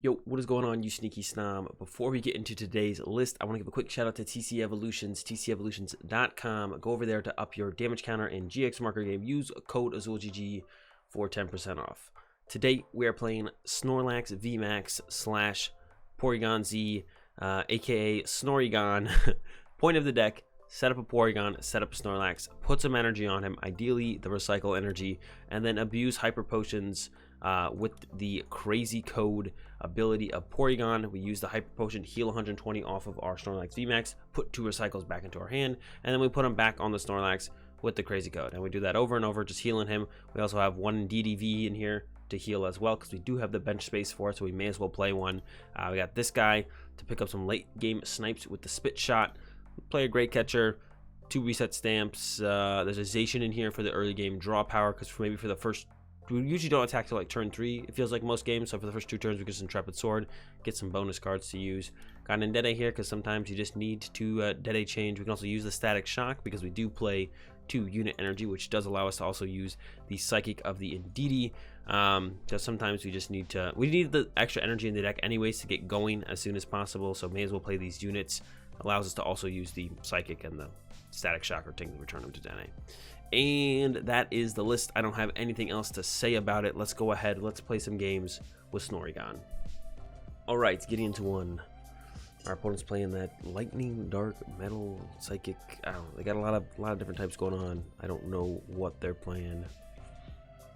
Yo, what is going on, you sneaky snob? Before we get into today's list, I want to give a quick shout out to TC Evolutions, tcevolutions.com. Go over there to up your damage counter in GX marker game. Use code AzulGG for 10% off. Today, we are playing Snorlax VMAX / Porygon-Z, aka Snorrigon. Point of the deck, set up a Porygon, set up a Snorlax, put some energy on him, ideally the Recycle Energy, and then abuse Hyper Potions with the crazy code ability of Porygon. We use the Hyper Potion, heal 120 off of our Snorlax VMAX, put 2 Recycles back into our hand, and then we put them back on the Snorlax with the crazy code. And we do that over and over, just healing him. We also have one Indeedee V in here to heal as well, because we do have the bench space for it, so we may as well play one. We got this guy to pick up some late game snipes with the Spit Shot. Play a Great Catcher, 2 Reset Stamps. There's a Zacian in here for the early game draw power, because maybe for the first, we usually don't attack till like turn 3, it feels like most games. So for the first 2 turns, we get some Intrepid Sword, get some bonus cards to use. Got an Dedenne here because sometimes you just need to Dedenne change. We can also use the Static Shock because we do play 2 unit energy, which does allow us to also use the Psychic of the Indeedee. Because sometimes we just need to, we need the extra energy in the deck anyways to get going as soon as possible. So may as well play these units. Allows us to also use the Psychic and the Static Shock or Ting to return them to Dedenne. And that is the list. I don't have anything else to say about it. Let's go ahead. Let's play some games with Snorrigon. Alright, getting into one. Our opponent's playing that Lightning, Dark, Metal, Psychic. I don't know. They got a lot of different types going on. I don't know what they're playing.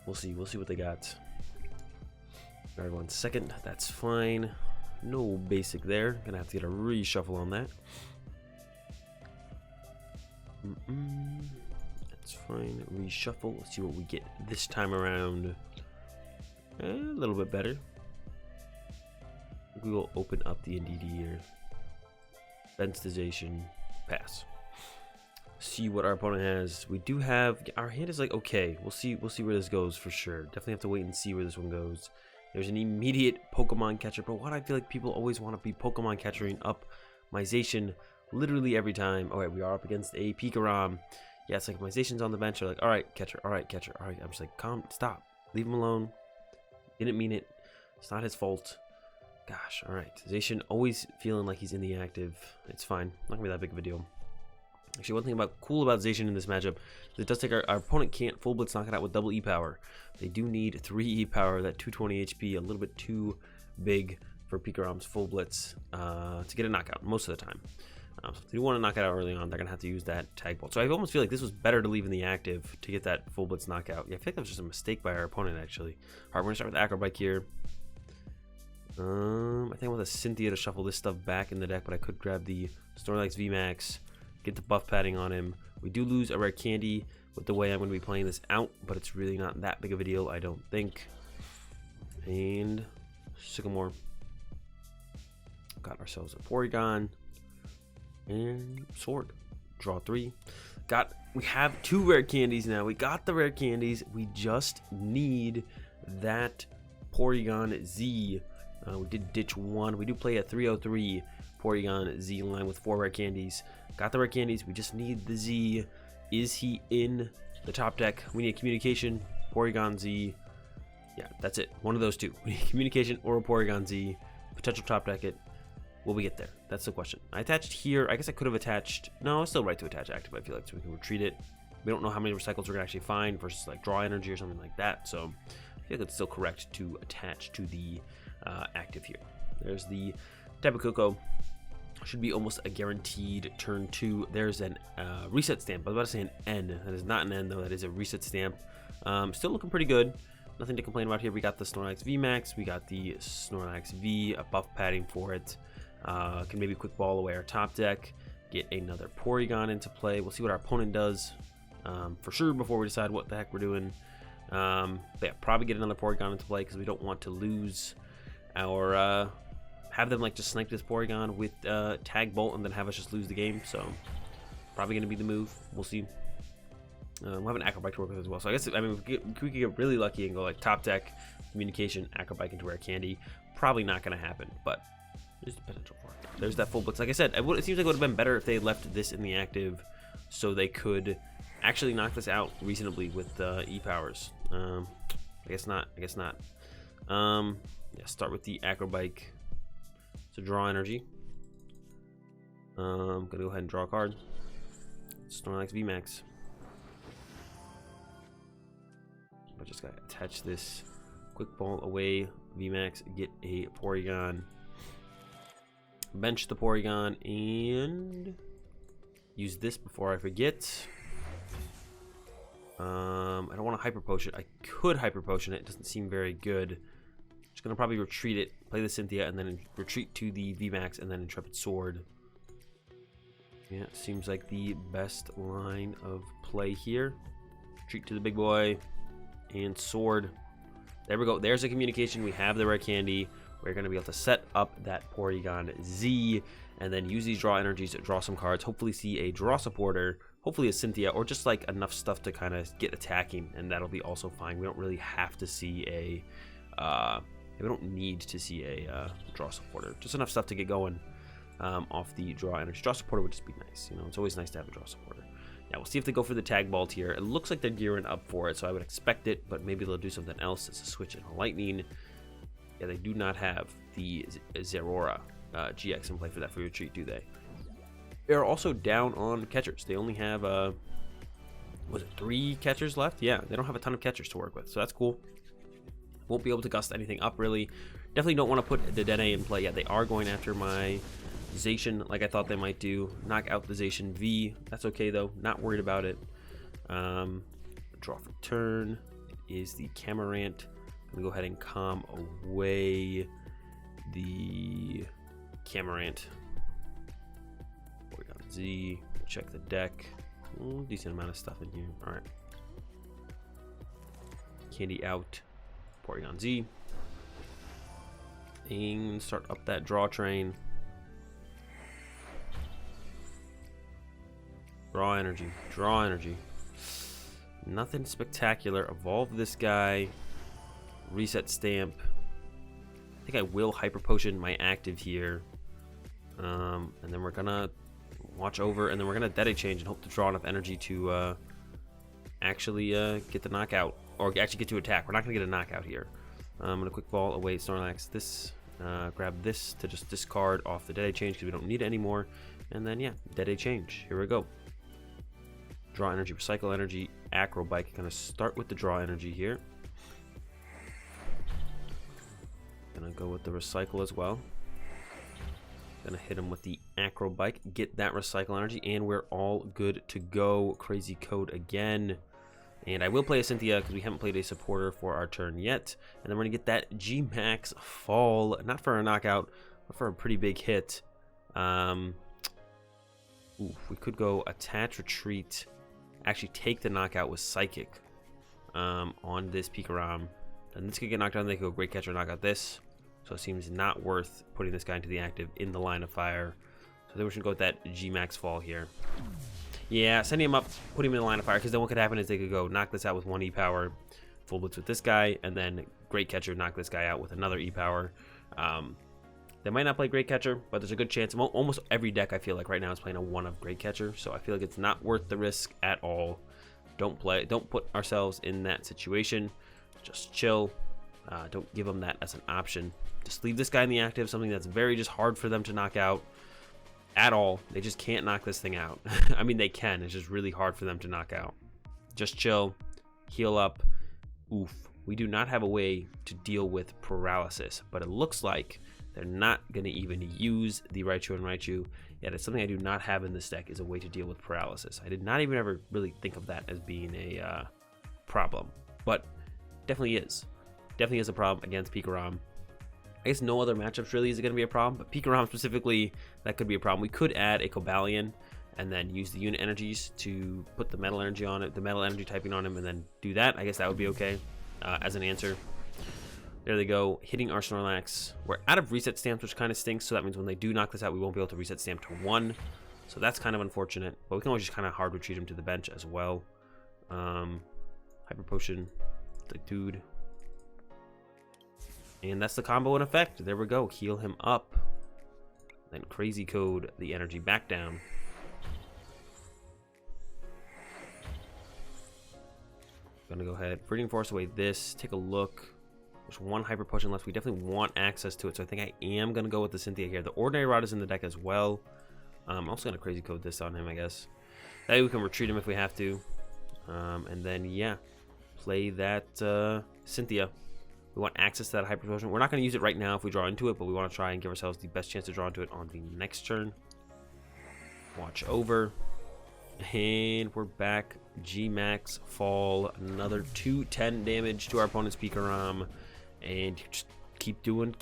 We'll see. We'll see what they got. Alright, 1 second. That's fine. No basic there. Gonna have to get a reshuffle on that. That's fine. Reshuffle. Let's see what we get this time around. A little bit better. We will open up the Indeedee here. Bensization. Pass. See what our opponent has. We do have, our hand is like okay. We'll see where this goes for sure. Definitely have to wait and see where this one goes. There's an immediate Pokemon catcher, but what I feel like people always want to be Pokemon catchering up my Zacian literally every time. All right, we are up against a PikaRom. Yeah, it's like my Zacian's on the bench. They're like, all right, catcher, all right, catcher, all right. I'm just like, calm, stop, leave him alone. Didn't mean it. It's not his fault. Gosh, all right. Zacian always feeling like he's in the active. It's fine. Not gonna be that big of a deal. Actually, one thing cool about Zacian in this matchup is it does take our opponent can't full blitz knock it out with double E power. They do need 3 E power, that 220 HP, a little bit too big for PikaRom's full blitz to get a knockout most of the time. So if they do want to knock it out early on, they're gonna have to use that tag bolt. So I almost feel like this was better to leave in the active to get that full blitz knockout. Yeah, I feel like that was just a mistake by our opponent actually. All right, we're gonna start with Acro Bike here. I think I want a Cynthia to shuffle this stuff back in the deck, but I could grab the Snorlax VMAX. Get the buff padding on him. We do lose a Rare Candy with the way I'm going to be playing this out, but it's really not that big of a deal, I don't think. And Sycamore. Got ourselves a Porygon and Sword. Draw 3. We have 2 Rare Candies now. We got the Rare Candies. We just need that Porygon-Z. We did ditch 1. We do play a 303 Porygon-Z line with 4 Rare Candies. Got the Rare Candies. We just need the Z. Is he in the top deck? We need Communication, Porygon-Z. Yeah, that's it. One of those 2. We need Communication or a Porygon-Z. Potential top deck it. Will we get there? That's the question. I attached here. I guess I could have attached. No, it's still right to attach active, I feel like, so we can retreat it. We don't know how many recycles we're going to actually find versus like draw energy or something like that. So I feel like it's still correct to attach to the active here. There's the Tapu Koko. Should be almost a guaranteed turn 2. There's an reset stamp. I was about to say an N. That is not an N though. That is a reset stamp. Still looking pretty good. Nothing to complain about here. We got the Snorlax VMAX. We got the Snorlax V. A buff padding for it. Can maybe quick ball away our top deck. Get another Porygon into play. We'll see what our opponent does for sure before we decide what the heck we're doing. But yeah, probably get another Porygon into play because we don't want to lose our have them like just snipe this Porygon with tag bolt and then have us just lose the game. So probably gonna be the move. We'll see. We'll have an Acro Bike to work with as well. So I guess we could get really lucky and go like top deck, Communication, Acro Bike into Rare Candy. Probably not gonna happen, but there's the potential for it. There's that full blitz. Like I said, it seems like it would have been better if they left this in the active, so they could actually knock this out reasonably with E powers. I guess not. Yeah, start with the Acro Bike. So Draw Energy. Gonna go ahead and draw a card. Snorlax VMAX. I just gotta attach this quick ball away. VMAX, get a Porygon. Bench the Porygon and use this before I forget. I don't want to Hyper Potion. I could Hyper Potion it. It doesn't seem very good. Just gonna probably retreat it, play the Cynthia, and then retreat to the VMAX and then Intrepid Sword. Yeah, seems like the best line of play here. Retreat to the big boy and Sword. There we go. There's a communication. We have the Rare Candy. We're going to be able to set up that Porygon-Z and then use these draw energies to draw some cards. Hopefully see a draw supporter, hopefully a Cynthia, or just like enough stuff to kind of get attacking, and that'll be also fine. We don't really have to see a, we don't need to see a draw supporter. Just enough stuff to get going off the draw energy. Draw supporter would just be nice. You know, it's always nice to have a draw supporter. Yeah, we'll see if they go for the tag ball tier. It looks like they're gearing up for it, so I would expect it, but maybe they'll do something else. It's a switch in lightning. Yeah, they do not have the Zeraora GX in play for that for retreat, do they? They're also down on catchers. They only have, was it 3 catchers left? Yeah, they don't have a ton of catchers to work with, so that's cool. Won't be able to gust anything up, really. Definitely don't want to put the Dedenne in play. Yeah, they are going after my Zacian like I thought they might do. Knock out the Zacian V. That's okay, though. Not worried about it. Draw for turn. It is the Cramorant. I'm going to go ahead and calm away the Cramorant. Porygon-Z. Check the deck. Decent amount of stuff in here. Alright. Candy out. Porygon-Z. And start up that draw train. Draw energy. Draw energy. Nothing spectacular. Evolve this guy. Reset stamp. I think I will Hyper Potion my active here. And then we're gonna watch over, and then we're gonna Dedenne change and hope to draw enough energy to actually get the knockout, or actually get to attack. We're not gonna get a knockout here. I'm gonna quick ball away Snorlax. This grab this to just discard off the Dedenne change because we don't need it anymore. And then yeah, Dedenne change. Here we go. Draw energy, recycle energy, Acro Bike. Gonna start with the draw energy here. Gonna go with the recycle as well. Gonna hit him with the Acro Bike, get that recycle energy, and we're all good to go. Crazy code again. And I will play a Cynthia because we haven't played a supporter for our turn yet. And then we're gonna get that G-Max fall, not for a knockout, but for a pretty big hit. Ooh, we could go attach, retreat, actually take the knockout with Psychic on this PikaRom. And this could get knocked down. They could go Great Catcher, knock out this. So it seems not worth putting this guy into the active in the line of fire. So then we should go with that G-Max fall here. Yeah, sending him up, put him in the line of fire, because then what could happen is they could go knock this out with 1 E-Power, full blitz with this guy, and then Great Catcher knock this guy out with another E-Power. They might not play Great Catcher, but there's a good chance. Almost every deck I feel like right now is playing a 1 of Great Catcher, so I feel like it's not worth the risk at all. Don't put ourselves in that situation. Just chill. Don't give them that as an option. Just leave this guy in the active, something that's very just hard for them to knock out at all. They just can't knock this thing out. I mean, they can. It's just really hard for them to knock out. Just chill. Heal up. Oof. We do not have a way to deal with paralysis, but it looks like they're not going to even use the Raichu and Raichu. Yet it's something I do not have in this deck, is a way to deal with paralysis. I did not even ever really think of that as being a problem, but definitely is. Definitely is a problem against PikaRom. I guess no other matchups really is going to be a problem, but PikaRom specifically, that could be a problem. We could add a Cobalion and then use the unit energies to put the metal energy on it, the metal energy typing on him, and then do that. I guess that would be okay as an answer. There they go, hitting our Snorlax. We're out of reset stamps, which kind of stinks, so that means when they do knock this out, we won't be able to reset stamp to 1. So that's kind of unfortunate, but we can always just kind of hard retreat him to the bench as well. Hyper Potion, the dude. And that's the combo in effect. There we go. Heal him up. Then crazy code the energy back down. Gonna go ahead. Freaking force away this. Take a look. There's one Hyper Potion left. We definitely want access to it, so I think I am going to go with the Cynthia here. The Ordinary Rod is in the deck as well. I'm also going to crazy code this on him, I guess. That way we can retreat him if we have to. And then, yeah, play that Cynthia. We want access to that Hyper Potion. We're not going to use it right now if we draw into it, but we want to try and give ourselves the best chance to draw into it on the next turn. Watch over. And we're back. G-Max fall. Another 210 damage to our opponent's PikaRom. And just keep doing.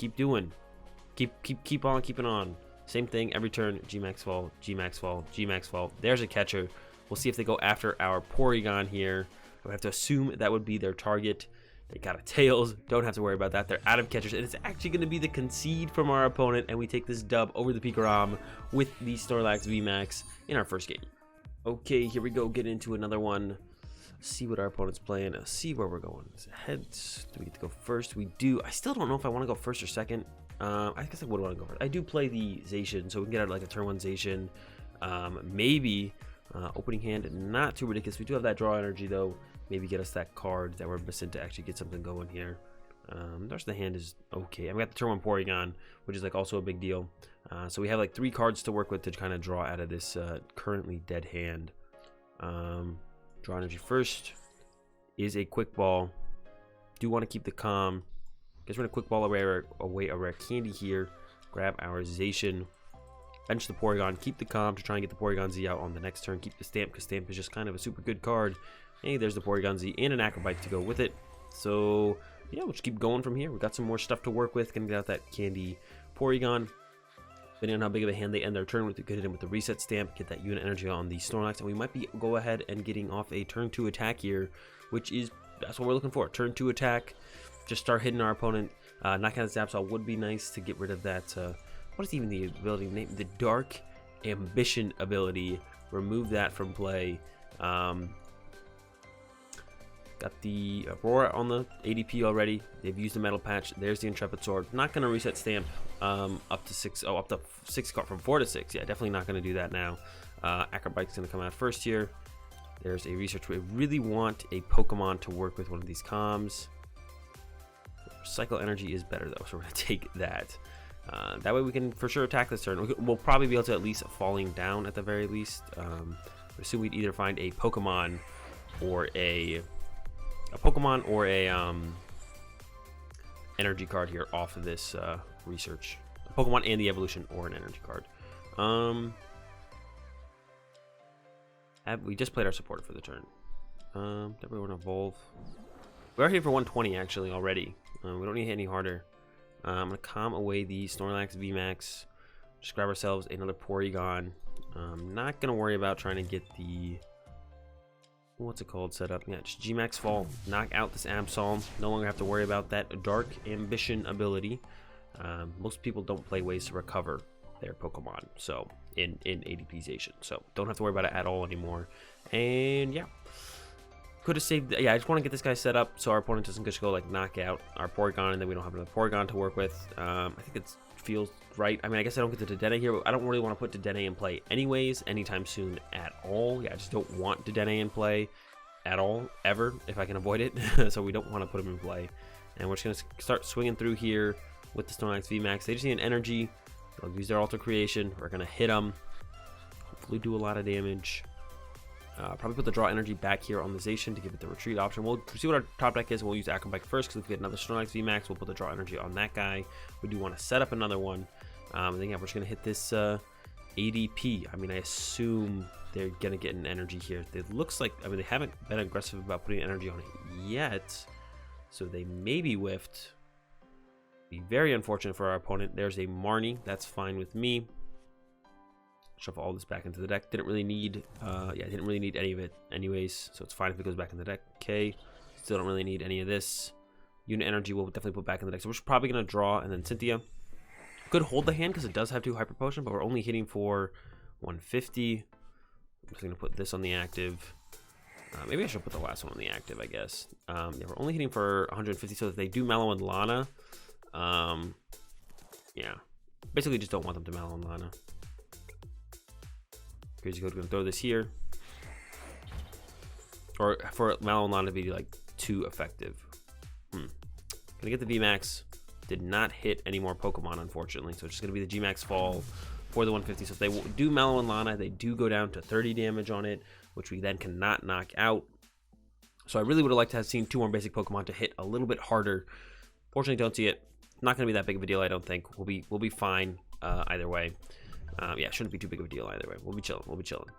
Keep on keeping on. Same thing every turn. G-Max fall, G-Max fall, G-Max fall. There's a catcher. We'll see if they go after our Porygon here. We have to assume that would be their target. They got a Tails. Don't have to worry about that. They're out of catchers. And it's actually going to be the concede from our opponent. And we take this dub over the PikaRom with the Snorlax VMAX in our first game. Okay, here we go. Get into another one. See what our opponent's playing. See where we're going. Heads. Do we get to go first? We do. I still don't know if I want to go first or second. I guess I would want to go first. I do play the Zacian, so we can get out like a turn 1 Zacian. Maybe opening hand, not too ridiculous. We do have that draw energy though. Maybe get us that card that we're missing to actually get something going here. The rest of the hand is okay. I've got the turn 1 Porygon, which is like also a big deal. So we have like 3 cards to work with to kind of draw out of this currently dead hand. Draw energy first is a quick ball. Do want to keep the calm. Guess we're gonna quick ball away a rare candy here. Grab our Zacian. Bench the Porygon. Keep the calm to try and get the Porygon-Z out on the next turn. Keep the Stamp because Stamp is just kind of a super good card. Hey, there's the Porygon-Z and an Acro Bike to go with it. So yeah, we'll just keep going from here. We got some more stuff to work with. Gonna get out that candy Porygon. Depending on how big of a hand they end their turn with, we could hit him with the Reset Stamp, get that unit energy on the Snorlax, and we might be go ahead and getting off a turn 2 attack here, which is that's what we're looking for. Turn 2 attack. Just start hitting our opponent. Knocking out the Zapsol would be nice to get rid of that. What is even the ability name? The Dark Ambition ability. Remove that from play. Got the Aurora on the ADP already. They've used the Metal Patch. There's the Intrepid Sword. Not going to Reset Stamp up to 6. Oh, up to 6 from 4 to 6. Yeah, definitely not going to do that now. Acro Bike's going to come out first here. There's a research. We really want a Pokemon to work with one of these comms. Recycle Energy is better though, so we're going to take that. That way we can for sure attack this turn. We'll probably be able to at least falling down at the very least. I assume we'd either find a Pokemon or a energy card here off of this research. A Pokemon and the evolution or an energy card. We just played our supporter for the turn. Definitely want to evolve. We're here for 120 actually already. We don't need to hit any harder. I'm going to calm away the Snorlax VMAX. Just grab ourselves another Porygon. Not going to worry about trying to get the... What's it called? Set up. Yeah, just G-Max fall. Knock out this Absol. No longer have to worry about that Dark Ambition ability. Most people don't play ways to recover their Pokemon. So, in ADPZ. So, don't have to worry about it at all anymore. And, yeah. Could have saved... Yeah, I just want to get this guy set up so our opponent doesn't just go, like, knock out our Porygon and then we don't have another Porygon to work with. I think it feels right. I mean, I guess I don't get the Dedenne here, but I don't really want to put Dedenne in play anyways anytime soon at all. Yeah, I just don't want Dedenne in play at all, ever, if I can avoid it. So we don't want to put him in play. And we're just going to start swinging through here with the Snorlax VMAX. They just need an energy. They'll use their Alter Creation. We're going to hit them. Hopefully do a lot of damage. Probably put the Draw Energy back here on the Zacian to give it the retreat option. We'll see what our top deck is, and we'll use Acro Bike first, because if we get another Snorlax VMAX, we'll put the Draw Energy on that guy. We do want to set up another one. And then, yeah, we're just going to hit this ADP. I mean, I assume they're going to get an energy here. It looks like, I mean, they haven't been aggressive about putting energy on it yet, so they maybe whiffed. Be very unfortunate for our opponent. There's a Marnie. That's fine with me. Shuffle all this back into the deck. Didn't really need, didn't really need any of it anyways, so it's fine if it goes back in the deck. Okay, still don't really need any of this. Unit energy we'll definitely put back in the deck. So we're probably going to draw, and then Cynthia could hold the hand because it does have 2 Hyper Potion, but we're only hitting for 150. I'm just going to put this on the active. Maybe I should put the last one on the active, I guess. Yeah, we're only hitting for 150, so if they do Mallow and Lana, yeah, basically just don't want them to Mallow and Lana. Crazy Code, going to throw this here. Or for Mallow and Lana to be like too effective. Gonna get the VMAX. Did not hit any more Pokemon, unfortunately. So it's just gonna be the G-Max fall for the 150. So if they do Mallow and Lana, they do go down to 30 damage on it, which we then cannot knock out. So I really would have liked to have seen 2 more basic Pokemon to hit a little bit harder. Fortunately, don't see it. Not going to be that big of a deal, I don't think. We'll be fine either way. Yeah, shouldn't be too big of a deal either way. We'll be chilling. We'll be chilling.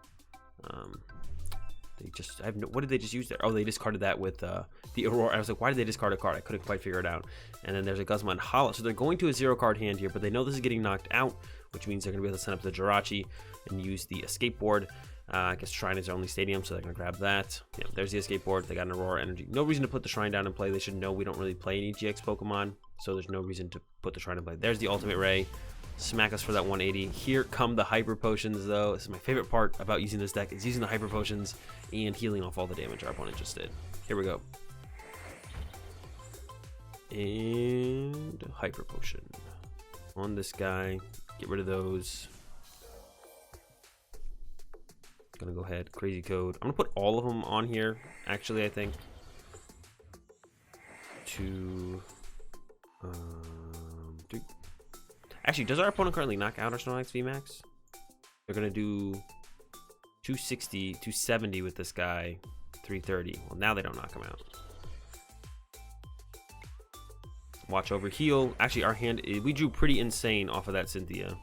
They just, what did they just use there? Oh, they discarded that with the Aurora. I was like, why did they discard a card? I couldn't quite figure it out. And then there's a Guzma and Hollow. So they're going to a 0-card hand here, but they know this is getting knocked out, which means they're going to be able to send up the Jirachi and use the escape board. I guess Shrine is their only stadium, so they're going to grab that. Yeah, there's the escape board. They got an Aurora Energy. No reason to put the Shrine down and play. They should know we don't really play any GX Pokemon, so there's no reason to put the Shrine in play. There's the Ultimate Ray. Smack us for that 180. Here come the Hyper Potions, though. This is my favorite part about using this deck, is using the Hyper Potions and healing off all the damage our opponent just did. Here we go. And Hyper Potion on this guy. Get rid of those. Gonna go ahead, crazy code. I'm gonna put all of them on here, actually. I think actually, does our opponent currently knock out our Snorlax VMAX? They're gonna do 260, 270 with this guy, 330. Well, now they don't knock him out. Watch over heal. Actually, our hand, we drew pretty insane off of that Cynthia.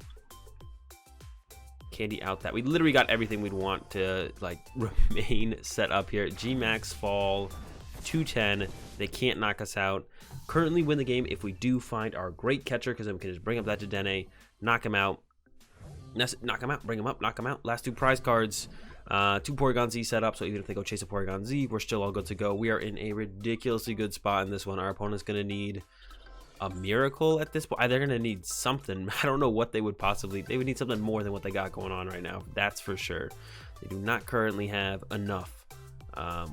Candy out that. We literally got everything we'd want to like remain set up here. G-Max fall, 210. They can't knock us out. Currently win the game if we do find our Great Catcher, because then we can just bring up that Dedenne, knock him out. Knock him out, bring him up, knock him out. Last 2 prize cards. 2 Porygon-Z set up, so even if they go chase a Porygon-Z, we're still all good to go. We are in a ridiculously good spot in this one. Our opponent's going to need a miracle at this point. They're going to need something. I don't know what they would possibly... They would need something more than what they got going on right now. That's for sure. They do not currently have enough.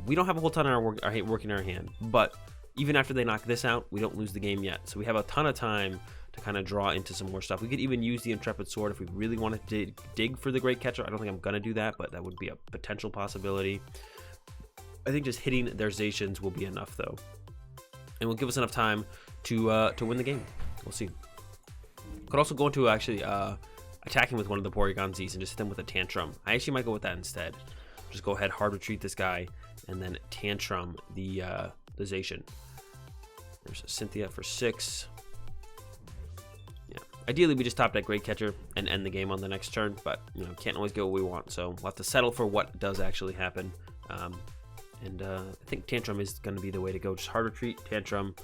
We don't have a whole ton of work in our hand, but even after they knock this out, we don't lose the game yet. So we have a ton of time to kind of draw into some more stuff. We could even use the Intrepid Sword if we really wanted to dig for the Great Catcher. I don't think I'm going to do that, but that would be a potential possibility. I think just hitting their Zacians will be enough, though. And will give us enough time to win the game. We'll see. Could also go into actually attacking with one of the Porygon-Zs and just hit them with a Tantrum. I actually might go with that instead. Just go ahead, hard retreat this guy, and then Tantrum the Zacian. There's a Cynthia for 6. Yeah. Ideally, we just top that Great Catcher and end the game on the next turn, but you know, can't always get what we want, so we'll have to settle for what does actually happen. I think Tantrum is going to be the way to go. Just hard retreat, Tantrum.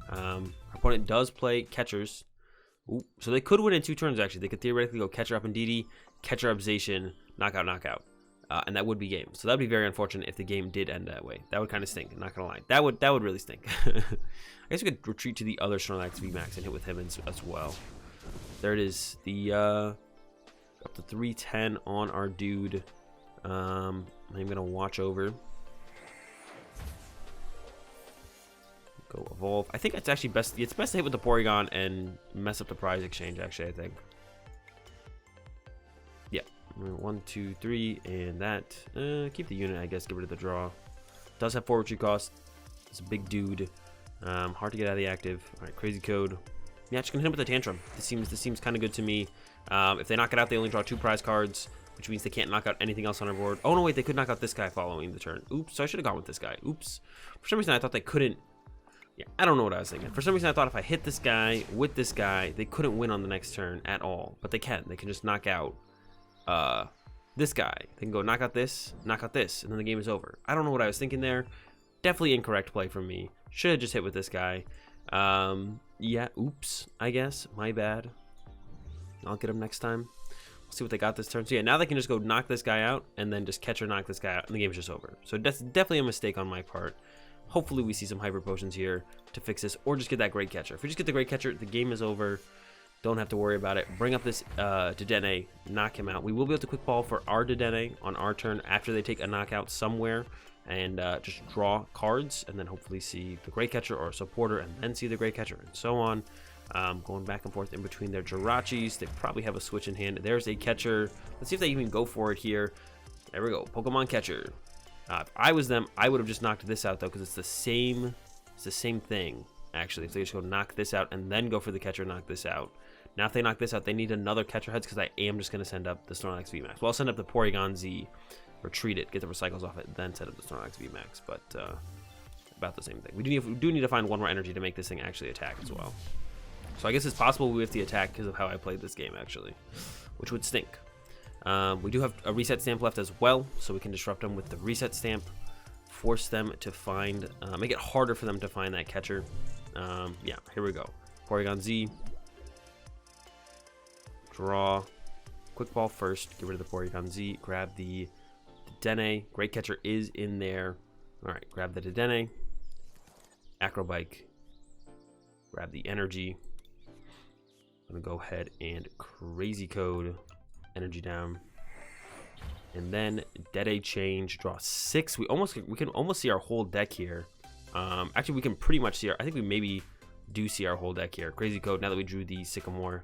Our opponent does play catchers. Ooh, so they could win in 2 turns, actually. They could theoretically go catcher up Indeedee, catcher up Zacian, knockout, knockout. And that would be game. So that would be very unfortunate if the game did end that way. That would kind of stink, not going to lie. That would really stink. I guess we could retreat to the other Snorlax VMAX and hit with him as well. There it is. The up to 310 on our dude. I'm going to watch over. Go evolve. I think it's actually best. It's best to hit with the Porygon and mess up the prize exchange. Actually, I think. Yeah, 1, 2, 3, and that. Keep the unit. I guess get rid of the draw. Does have 4 retreat cost. It's a big dude. Hard to get out of the active. All right, crazy code. Yeah, just gonna hit him with a Tantrum. This seems kind of good to me. If they knock it out, they only draw 2 prize cards, which means they can't knock out anything else on our board. Oh no, wait, they could knock out this guy following the turn. Oops, so I should have gone with this guy. Oops. For some reason, I thought they couldn't. Yeah, I don't know what I was thinking. For some reason, I thought if I hit this guy with this guy, they couldn't win on the next turn at all. But they can. They can just knock out this guy. They can go knock out this, and then the game is over. I don't know what I was thinking there. Definitely incorrect play from me. Should have just hit with this guy. Yeah, oops, I guess. My bad. I'll get him next time. We'll see what they got this turn. So yeah, now they can just go knock this guy out, and then just catch or knock this guy out, and the game is just over. So that's definitely a mistake on my part. Hopefully we see some Hyper Potions here to fix this, or just get that Great Catcher. If we just get the Great Catcher, the game is over. Don't have to worry about it. Bring up this Dedenne, knock him out. We will be able to quick ball for our Dedenne on our turn after they take a knockout somewhere, and just draw cards, and then hopefully see the Great Catcher or a supporter, and then see the Great Catcher, and so on. Going back and forth in between their Jirachis. They probably have a switch in hand. There's a catcher. Let's see if they even go for it here. There we go. Pokemon Catcher. If I was them, I would have just knocked this out though, because it's the same thing. actually. If they just go knock this out and then go for the catcher, knock this out. Now, if they knock this out, they need another catcher heads because I am just going to send up the Snorlax VMAX. Well, I'll send up the Porygon-Z, retreat it, get the recycles off it, then set up the Snorlax VMAX. But about the same thing. We do need to find one more energy to make this thing actually attack as well. So I guess it's possible we have the attack because of how I played this game, actually, which would stink. We do have a reset stamp left as well, so we can disrupt them with the reset stamp, force them to find, make it harder for them to find that catcher. Yeah, here we go. Porygon-Z. Draw. Quick ball first. Get rid of the Porygon-Z. Grab the Dedenne. Great Catcher is in there. Alright, grab the Dedenne. Acro Bike. Grab the Energy. I'm going to go ahead and Crazy Code. Energy down. And then Dedenne change. Draw 6. We can almost see our whole deck here. Actually, we can pretty much see I think we maybe do see our whole deck here. Crazy Code, now that we drew the Sycamore.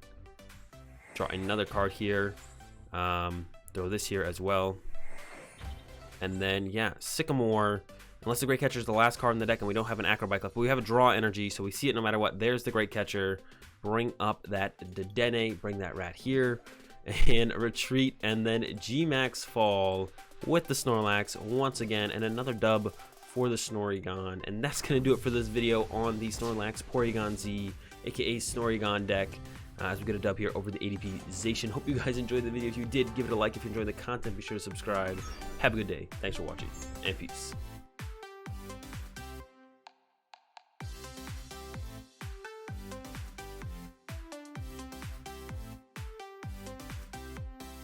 Draw another card here. Throw this here as well. And then, yeah, Sycamore. Unless the Great Catcher is the last card in the deck and we don't have an Acro Bike left. But we have a Draw Energy, so we see it no matter what. There's the Great Catcher. Bring up that Dedenne. Bring that rat here. And retreat. And then G-Max fall with the Snorlax once again. And another dub for the Snorlax. And that's going to do it for this video on the Snorlax Porygon-Z, aka Snorlax deck. As we get a dub here over the ADPZ. Hope you guys enjoyed the video. If you did, give it a like. If you enjoyed the content, be sure to subscribe. Have a good day. Thanks for watching, and peace.